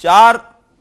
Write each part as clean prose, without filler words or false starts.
4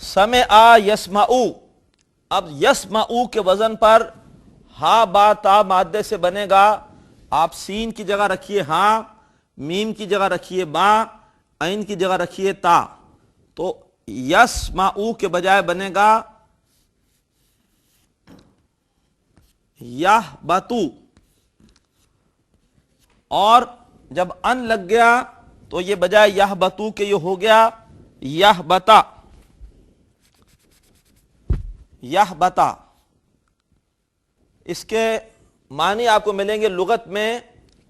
سمع یسمعو، اب یسمعو کے وزن پر ہا با تا مادے سے بنے گا. آپ سین کی جگہ رکھیے ہاں، میم کی جگہ رکھیے با، عین کی جگہ رکھیے تا، تو یسمعو کے بجائے بنے گا یہبتو. اور جب ان لگ گیا تو یہ بجائے یہبتو کے یہ ہو گیا یہبتا. یہبتا اس کے معنی آپ کو ملیں گے لغت میں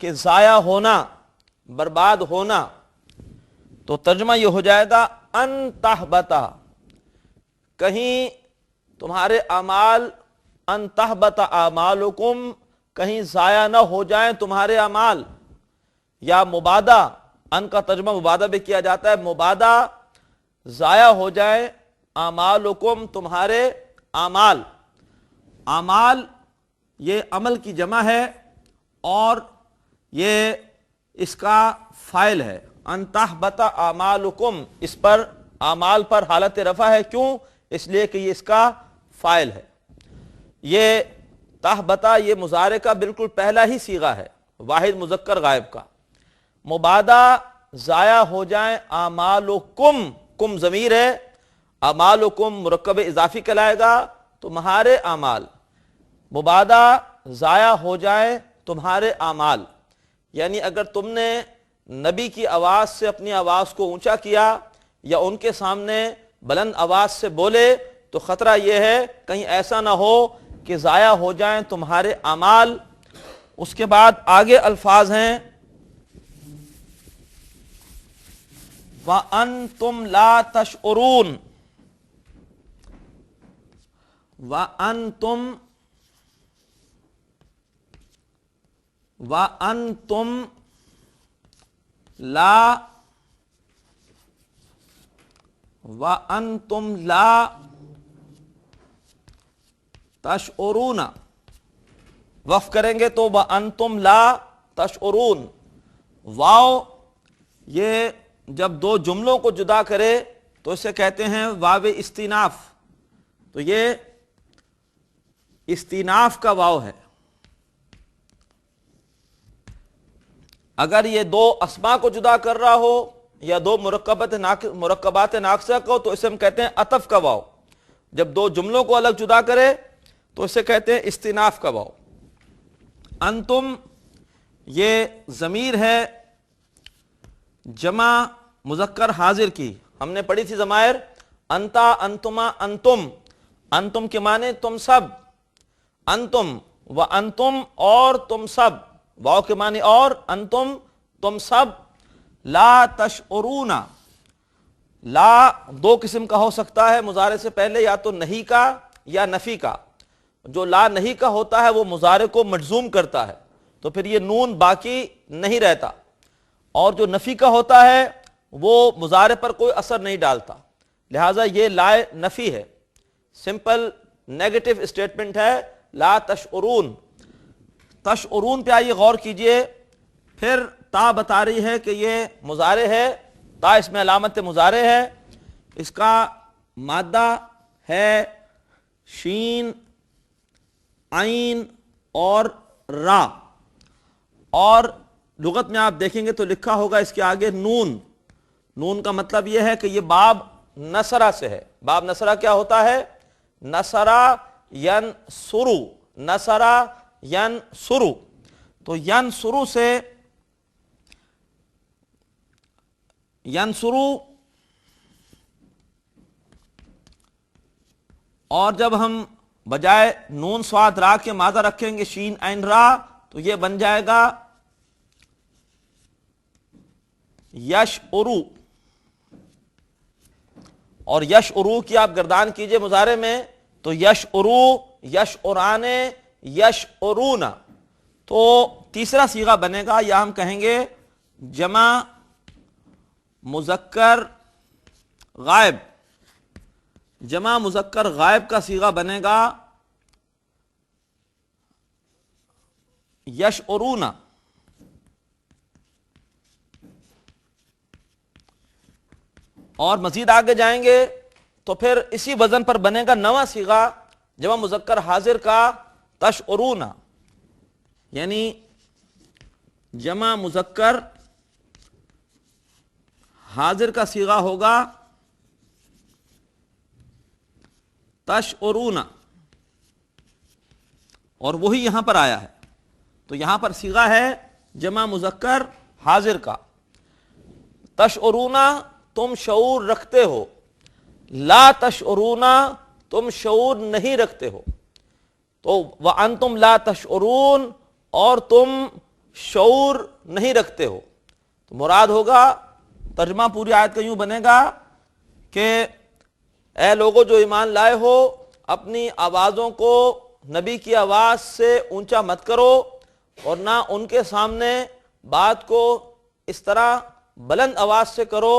کہ ضائع ہونا، برباد ہونا. تو ترجمہ یہ ہو جائے گا ان تہبتا، کہیں تمہارے اعمال، ان تہبت اعمالکم، کہیں ضائع نہ ہو جائیں تمہارے اعمال. یا مبادہ، ان کا ترجمہ مبادہ بھی کیا جاتا ہے، مبادہ ضائع ہو جائے اعمالکم، تمہارے اعمال. اعمال یہ عمل کی جمع ہے اور یہ اس کا فاعل ہے. ان تہبت اعمالکم، اس پر اعمال پر حالت رفع ہے. کیوں؟ اس لیے کہ یہ اس کا فاعل ہے. یہ تہبتا یہ مضارع کا بالکل پہلا ہی صیغہ ہے، واحد مذکر غائب کا. مبادہ ضائع ہو جائیں اعمالکم، کم ضمیر ہے، اعمالکم مرکب اضافی کہلائے گا، تمہارے اعمال. مبادہ ضائع ہو جائیں تمہارے اعمال، یعنی اگر تم نے نبی کی آواز سے اپنی آواز کو اونچا کیا یا ان کے سامنے بلند آواز سے بولے تو خطرہ یہ ہے کہیں ایسا نہ ہو کہ ضائع ہو جائیں تمہارے اعمال. اس کے بعد آگے الفاظ ہیں وَأَنْتُمْ لَا تَشْعُرُونَ. وَأَنْتُمْ لا وَأَنْتُمْ لَا تَشْعُرُونَ. وقف کریں گے تو وَأَنْتُمْ لَا تَشْعُرُونَ. واو یہ جب دو جملوں کو جدا کرے تو اسے کہتے ہیں واو استیناف. تو یہ استیناف کا واو ہے. اگر یہ دو اسماء کو جدا کر رہا ہو یا دو مرکبات ناقصہ کو تو اسے ہم کہتے ہیں عطف کا واو. جب دو جملوں کو الگ جدا کرے تو اسے کہتے ہیں استیناف کا واو. انتم یہ ضمیر ہے جمع مذکر حاضر کی. ہم نے پڑھی تھی ضمائر انتا، انتما، انتم. انتم کے معنی تم سب، انتم و انتم اور تم سب. واو کے معنی اور، انتم تم سب. لا تشعرون، لا دو قسم کا ہو سکتا ہے مضارع سے پہلے، یا تو نہیں کا یا نفی کا. جو لا نہیں کا ہوتا ہے وہ مضارع کو مجزوم کرتا ہے تو پھر یہ نون باقی نہیں رہتا، اور جو نفی کا ہوتا ہے وہ مضارع پر کوئی اثر نہیں ڈالتا. لہٰذا یہ لا نفی ہے، سمپل نیگیٹو اسٹیٹمنٹ ہے لا تشعرون. تشعرون پہ آئیے غور کیجئے. پھر تا بتا رہی ہے کہ یہ مضارع ہے، تا اس میں علامت مضارع ہے. اس کا مادہ ہے شین، عین اور را. اور لغت میں آپ دیکھیں گے تو لکھا ہوگا اس کے آگے نون. نون کا مطلب یہ ہے کہ یہ باب نصرہ سے ہے. باب نصرہ کیا ہوتا ہے؟ نصرہ ینصرو، نصرہ ینصرو. تو ینصرو سے ینصرو، اور جب ہم بجائے نون صاد را کے مادہ رکھیں گے شین عین را تو یہ بن جائے گا یشعرو. اور یشعرو کی آپ گردان کیجئے مضارع میں تو یشعرو، یشعران، یشعرون. تو تیسرا صیغہ بنے گا، یا ہم کہیں گے جمع مذکر غائب. جمع مذکر غائب کا صیغہ بنے گا یشعرون. اور مزید آگے جائیں گے تو پھر اسی وزن پر بنے گا نواں صیغہ جمع مذکر حاضر کا تشعرون، یعنی جمع مذکر حاضر کا صیغہ ہوگا تشعرون، اور وہی یہاں پر آیا ہے. تو یہاں پر صیغہ ہے جمع مذکر حاضر کا. تشعرون تم شعور رکھتے ہو، لا تشعرون تم شعور نہیں رکھتے ہو. تو وانتم لا تشعرون اور تم شعور نہیں رکھتے ہو. تو مراد ہوگا، ترجمہ پوری آیت کا یوں بنے گا کہ اے لوگو جو ایمان لائے ہو، اپنی آوازوں کو نبی کی آواز سے اونچا مت کرو، اور نہ ان کے سامنے بات کو اس طرح بلند آواز سے کرو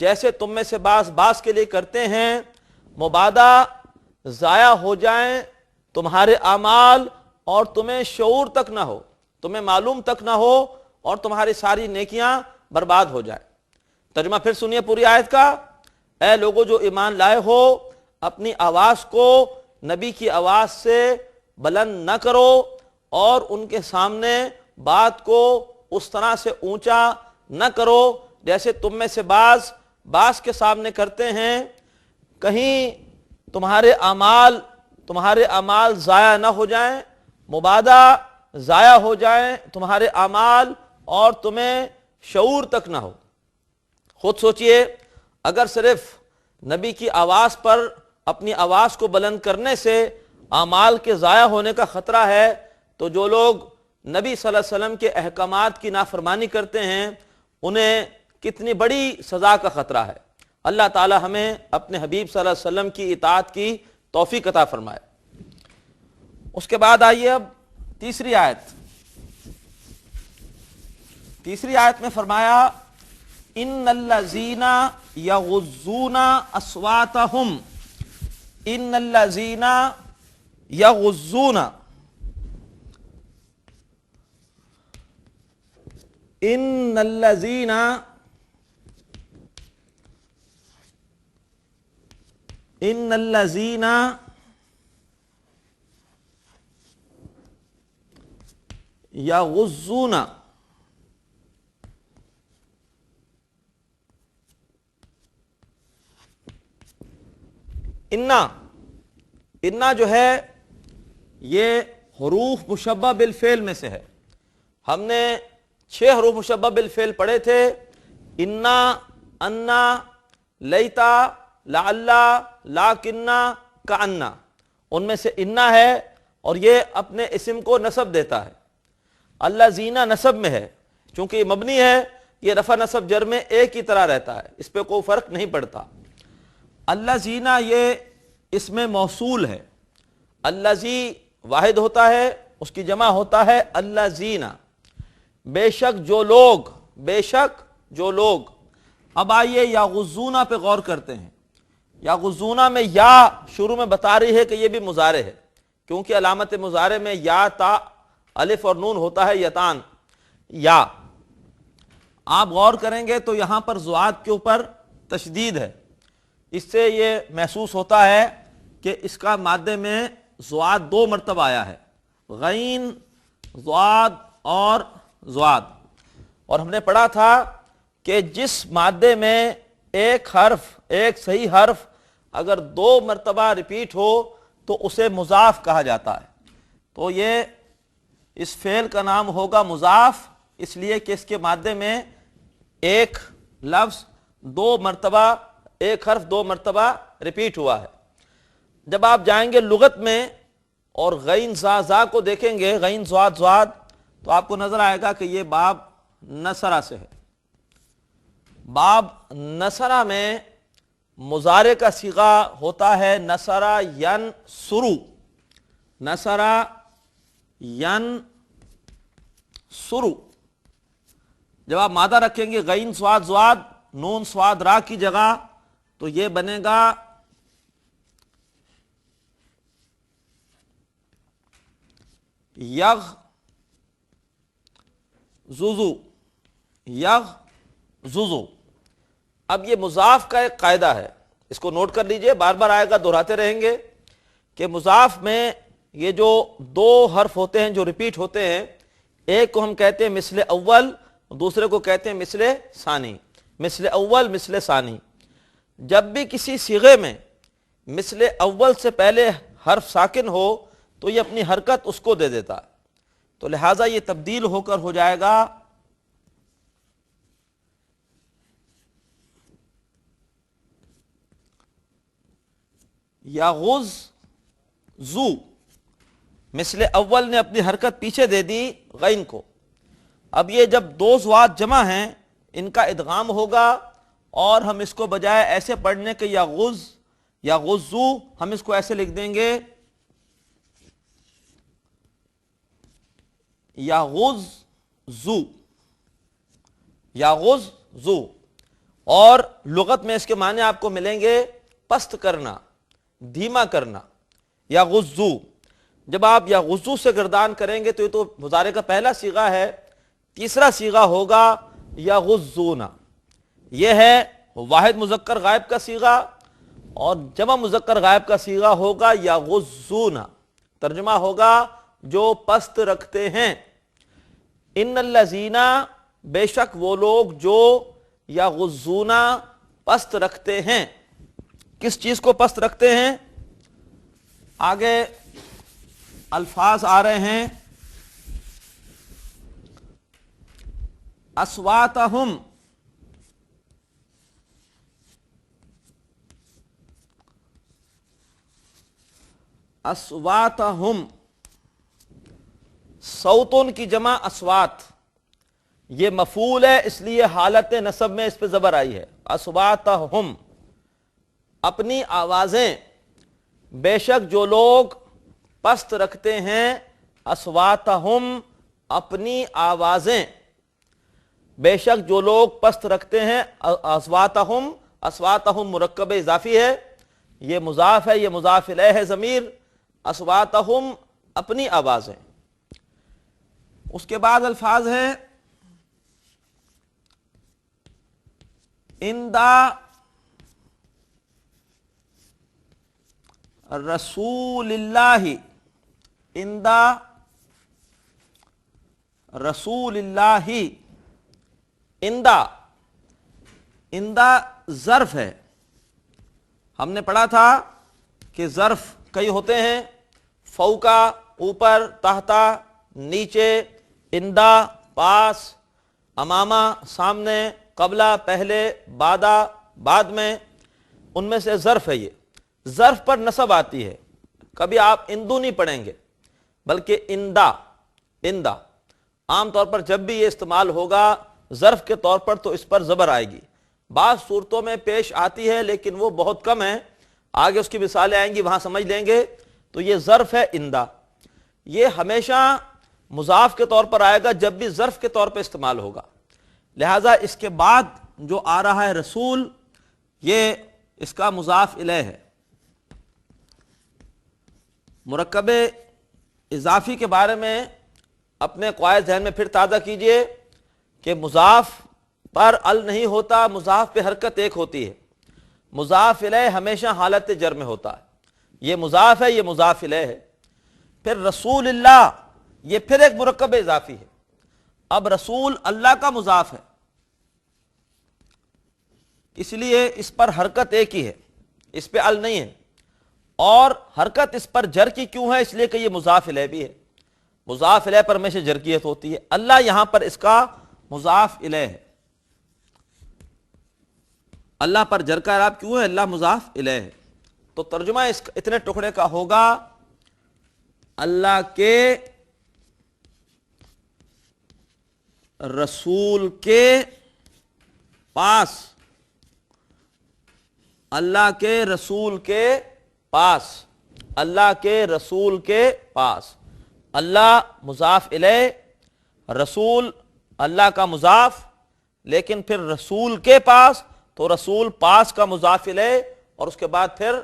جیسے تم میں سے بعض کے لیے کرتے ہیں، مبادا ضائع ہو جائیں تمہارے اعمال اور تمہیں شعور تک نہ ہو، تمہیں معلوم تک نہ ہو، اور تمہاری ساری نیکیاں برباد ہو جائیں. ترجمہ پھر سنیے پوری آیت کا. اے لوگو جو ایمان لائے ہو، اپنی آواز کو نبی کی آواز سے بلند نہ کرو، اور ان کے سامنے بات کو اس طرح سے اونچا نہ کرو جیسے تم میں سے بعض کے سامنے کرتے ہیں، کہیں تمہارے اعمال ضائع نہ ہو جائیں، مبادا ضائع ہو جائیں تمہارے اعمال اور تمہیں شعور تک نہ ہو. خود سوچئے، اگر صرف نبی کی آواز پر اپنی آواز کو بلند کرنے سے اعمال کے ضائع ہونے کا خطرہ ہے، تو جو لوگ نبی صلی اللہ علیہ وسلم کے احکامات کی نافرمانی کرتے ہیں انہیں کتنی بڑی سزا کا خطرہ ہے. اللہ تعالی ہمیں اپنے حبیب صلی اللہ علیہ وسلم کی اطاعت کی توفیق عطا فرمائے. اس کے بعد آئیے اب تیسری آیت میں فرمایا ان الذین یغضون اصواتهم، ان الذین یغضون، ان الذین ان الذین یغضون، انا جو ہے یہ حروف مشبہ بالفعل میں سے ہے. ہم نے 6 حروف مشبہ بالفعل پڑھے تھے، انا، انا، لیتا، لعلا، لاکنہ، کأنہ. ان میں سے انا ہے اور یہ اپنے اسم کو نسب دیتا ہے. اللہ زینہ نسب میں ہے، چونکہ یہ مبنی ہے، یہ رفع نسب جر میں ایک ہی طرح رہتا ہے، اس پہ کوئی فرق نہیں پڑتا. اللہ زینہ یہ اس میں موصول ہے. الذی واحد ہوتا ہے، اس کی جمع ہوتا ہے اللہ زینہ، بے شک جو لوگ. اب آئیے یغضون پہ غور کرتے ہیں. یغضون میں یا شروع میں بتا رہی ہے کہ یہ بھی مضارع ہے، کیونکہ علامت مضارع میں یا، تا، الف اور نون ہوتا ہے یتان. یا آپ غور کریں گے تو یہاں پر ضاد کے اوپر تشدید ہے. اس سے یہ محسوس ہوتا ہے کہ اس کا مادے میں ضاد 2 مرتبہ آیا ہے، غین، ضاد اور ضاد. اور ہم نے پڑھا تھا کہ جس مادے میں ایک صحیح حرف اگر 2 مرتبہ ریپیٹ ہو تو اسے مضاف کہا جاتا ہے. تو یہ اس فعل کا نام ہوگا مضاف، اس لیے کہ اس کے مادے میں ایک لفظ 2 مرتبہ، ایک حرف 2 مرتبہ ریپیٹ ہوا ہے. جب آپ جائیں گے لغت میں اور غین زا کو دیکھیں گے، غین ضاد، تو آپ کو نظر آئے گا کہ یہ باب نصرہ سے ہے. باب نصرہ میں مضارع کا صیغہ ہوتا ہے نصرہ ینصرو، نصرہ ینصرو. جب آپ مادہ رکھیں گے غین ضاد، نون صاد را کی جگہ، تو یہ بنے گا یغززو. اب یہ مضاف کا ایک قاعدہ ہے اس کو نوٹ کر لیجئے، بار بار آئے گا، دہراتے رہیں گے کہ مضاف میں یہ جو دو حرف ہوتے ہیں جو ریپیٹ ہوتے ہیں، ایک کو ہم کہتے ہیں مثل اول، دوسرے کو کہتے ہیں مثل ثانی۔ مثل اول، مثل ثانی، جب بھی کسی صیغے میں مثل اول سے پہلے حرف ساکن ہو تو یہ اپنی حرکت اس کو دے دیتا ہے، تو لہٰذا یہ تبدیل ہو کر ہو جائے گا یغز زو۔ مثل اول نے اپنی حرکت پیچھے دے دی غین کو، اب یہ جب دو زوات جمع ہیں ان کا ادغام ہوگا، اور ہم اس کو بجائے ایسے پڑھنے کے یغز یا غزو، ہم اس کو ایسے لکھ دیں گے یغزو، یغزو، اور لغت میں اس کے معنی آپ کو ملیں گے پست کرنا، دھیما کرنا، یغزو۔ جب آپ یغزو سے گردان کریں گے تو یہ تو مضارع کا پہلا صیغہ ہے، تیسرا صیغہ ہوگا یغزون، یہ ہے واحد مذکر غائب کا صیغہ، اور جمع مذکر غائب کا صیغہ ہوگا یغزون، ترجمہ ہوگا جو پست رکھتے ہیں۔ ان الذین، بے شک وہ لوگ جو یغزون پست رکھتے ہیں۔ کس چیز کو پست رکھتے ہیں؟ آگے الفاظ آ رہے ہیں، اصواتہم، اصواتہم، صوتن کی جمع اصوات، یہ مفعول ہے اس لیے حالت نصب میں اس پہ زبر آئی ہے۔ اصواتہم، اپنی آوازیں، بے شک جو لوگ پست رکھتے ہیں، اصواتہم، اپنی آوازیں، بے شک جو لوگ پست رکھتے ہیں، اصواتہم، اصواتہم مرکب اضافی ہے، یہ مضاف ہے، یہ مضاف الیہ ہے ضمیر، اصواتہم، اپنی آوازیں۔ اس کے بعد الفاظ ہیں اندا رسول اللہ، اندا رسول اللہ، اندا، اندا ظرف ہے۔ ہم نے پڑھا تھا کہ ظرف کئی ہوتے ہیں، فوقا اوپر، تحتا نیچے، اندا پاس، امامہ سامنے، قبلہ پہلے، بعدا بعد میں، ان میں سے ظرف ہے۔ یہ ظرف پر نصب آتی ہے، کبھی آپ اندو نہیں پڑھیں گے بلکہ اندا، اندا۔ عام طور پر جب بھی یہ استعمال ہوگا ظرف کے طور پر تو اس پر زبر آئے گی، بعض صورتوں میں پیش آتی ہے لیکن وہ بہت کم ہے، آگے اس کی مثالیں آئیں گی وہاں سمجھ لیں گے۔ تو یہ ظرف ہے اندا، یہ ہمیشہ مضاف کے طور پر آئے گا جب بھی ظرف کے طور پہ استعمال ہوگا، لہٰذا اس کے بعد جو آ رہا ہے رسول، یہ اس کا مضاف الیہ ہے۔ مرکب اضافی کے بارے میں اپنے قواعد ذہن میں پھر تازہ کیجئے کہ مضاف پر ال نہیں ہوتا، مضاف پہ حرکت ایک ہوتی ہے، مضاف الیہ ہمیشہ حالت جر میں ہوتا ہے، یہ مضاف ہے، یہ مضاف الیہ ہے۔ پھر رسول اللہ، یہ پھر ایک مرکب اضافی ہے، اب رسول اللہ کا مضاف ہے، اس لیے اس پر حرکت ایک ہی ہے، اس پہ ال نہیں ہے، اور حرکت اس پر جر کی کیوں ہے؟ اس لیے کہ یہ مضاف الیہ بھی ہے، مضاف الیہ پر ہمیشہ جرکیت ہوتی ہے، اللہ یہاں پر اس کا مضاف الیہ ہے، اللہ پر جر کا اعراب کیوں ہے؟ اللہ مضاف الیہ ہے۔ تو ترجمہ اس اتنے ٹکڑے کا ہوگا اللہ کے رسول کے پاس، اللہ کے رسول کے پاس، اللہ کے رسول کے پاس، اللہ مضاف الیہ، رسول اللہ کا مضاف، لیکن پھر رسول کے پاس تو رسول پاس کا مضاف الیہ، اور اس کے بعد پھر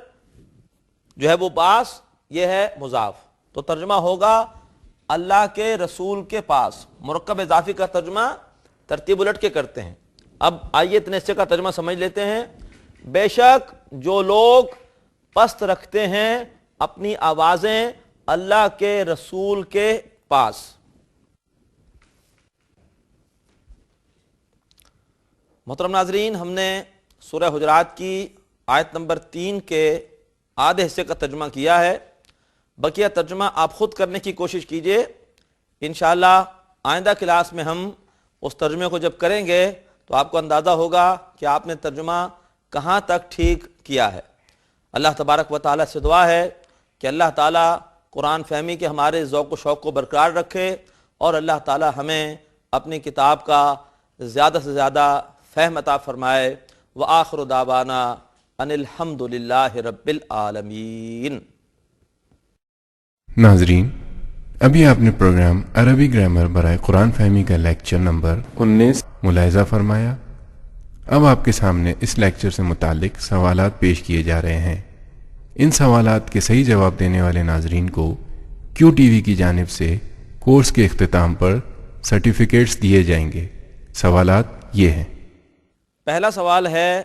جو ہے وہ پاس، یہ ہے مضاف۔ تو ترجمہ ہوگا اللہ کے رسول کے پاس۔ مرکب اضافی کا ترجمہ ترتیب الٹ کے کرتے ہیں۔ اب آئیے اتنے حصے کا ترجمہ سمجھ لیتے ہیں۔ بے شک جو لوگ پست رکھتے ہیں اپنی آوازیں اللہ کے رسول کے پاس. محترم ناظرین، ہم نے سورہ حجرات کی آیت نمبر 3 کے آدھے حصے کا ترجمہ کیا ہے. بقیہ ترجمہ آپ خود کرنے کی کوشش کیجئے. انشاءاللہ آئندہ کلاس میں ہم اس ترجمے کو جب کریں گے تو آپ کو اندازہ ہوگا کہ آپ نے ترجمہ کہاں تک ٹھیک کیا ہے. اللہ تبارک و تعالیٰ سے دعا ہے کہ اللہ تعالیٰ قرآن فہمی کے ہمارے ذوق و شوق کو برقرار رکھے، اور اللہ تعالیٰ ہمیں اپنی کتاب کا زیادہ سے زیادہ فہم عطا فرمائے. وآخر دعوانا ان الحمد للہ رب العالمین. ناظرین، ابھی آپ نے پروگرام عربی گرامر برائے قرآن فہمی کا لیکچر نمبر 19 ملاحظہ فرمایا. اب آپ کے سامنے اس لیکچر سے متعلق سوالات پیش کیے جا رہے ہیں. ان سوالات کے صحیح جواب دینے والے ناظرین کو کیو ٹی وی کی جانب سے کورس کے اختتام پر سرٹیفکیٹس دیے جائیں گے. سوالات یہ ہیں. پہلا سوال ہے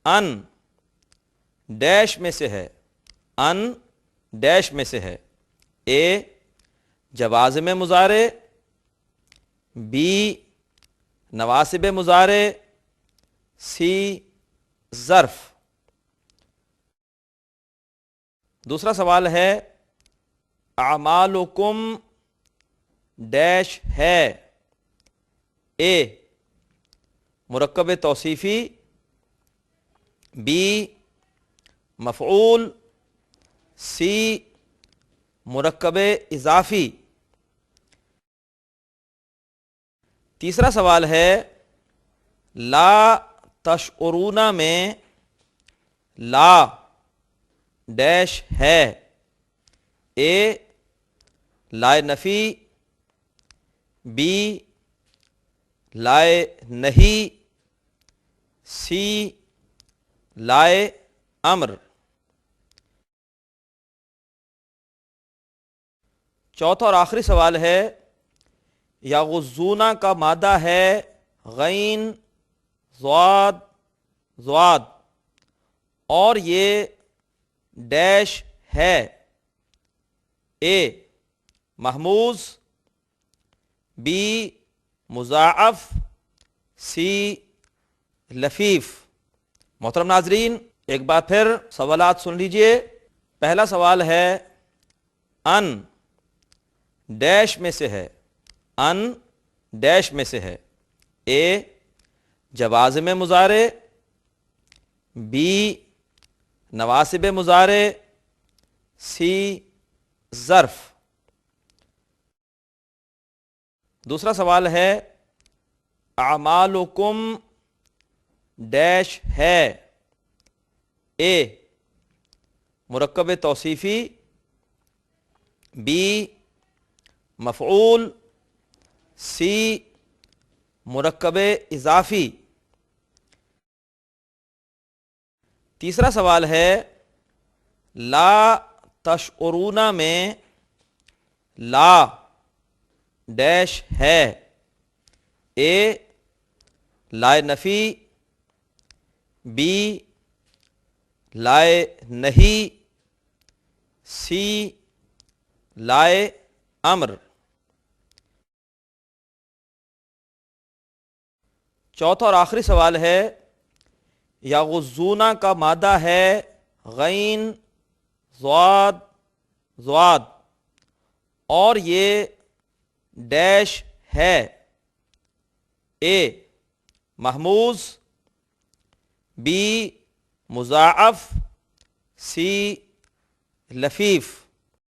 ان ڈیش میں سے ہے. ان ڈیش میں سے ہے. اے جوازم مضارع، بی نواسب مضارع، سی ظرف. دوسرا سوال ہے اعمالکم ڈیش ہے. اے مرکب توصیفی، بی مفعول، سی مرکب اضافی. تیسرا سوال ہے لا تشعرون میں لا ڈیش ہے. اے لائے نفی، بی لائے نہیں، سی لائے امر. چوتھا اور آخری سوال ہے یغزونا کا مادہ ہے غین ضاد ضاد، اور یہ ڈیش ہے. اے محموز، بی مضاعف، سی لفیف. محترم ناظرین، ایک بار پھر سوالات سن لیجئے. پہلا سوال ہے ان ڈیش میں سے ہے. ان ڈیش میں سے ہے. اے جوازم مضارع، بی نواسب مضارع، سی ظرف. دوسرا سوال ہے اعمالکم ڈیش ہے. اے مرکب توصیفی، بی مفعول، سی مرکب اضافی. تیسرا سوال ہے لا تشعرون میں لا ڈیش ہے. اے لائے نفی، بی لائے نہیں، سی لائے امر. چوتھا اور آخری سوال ہے یغزونا کا مادہ ہے غین ضاد ضاد، اور یہ ڈیش ہے. اے محموز، بی مضاعف، سی لفیف.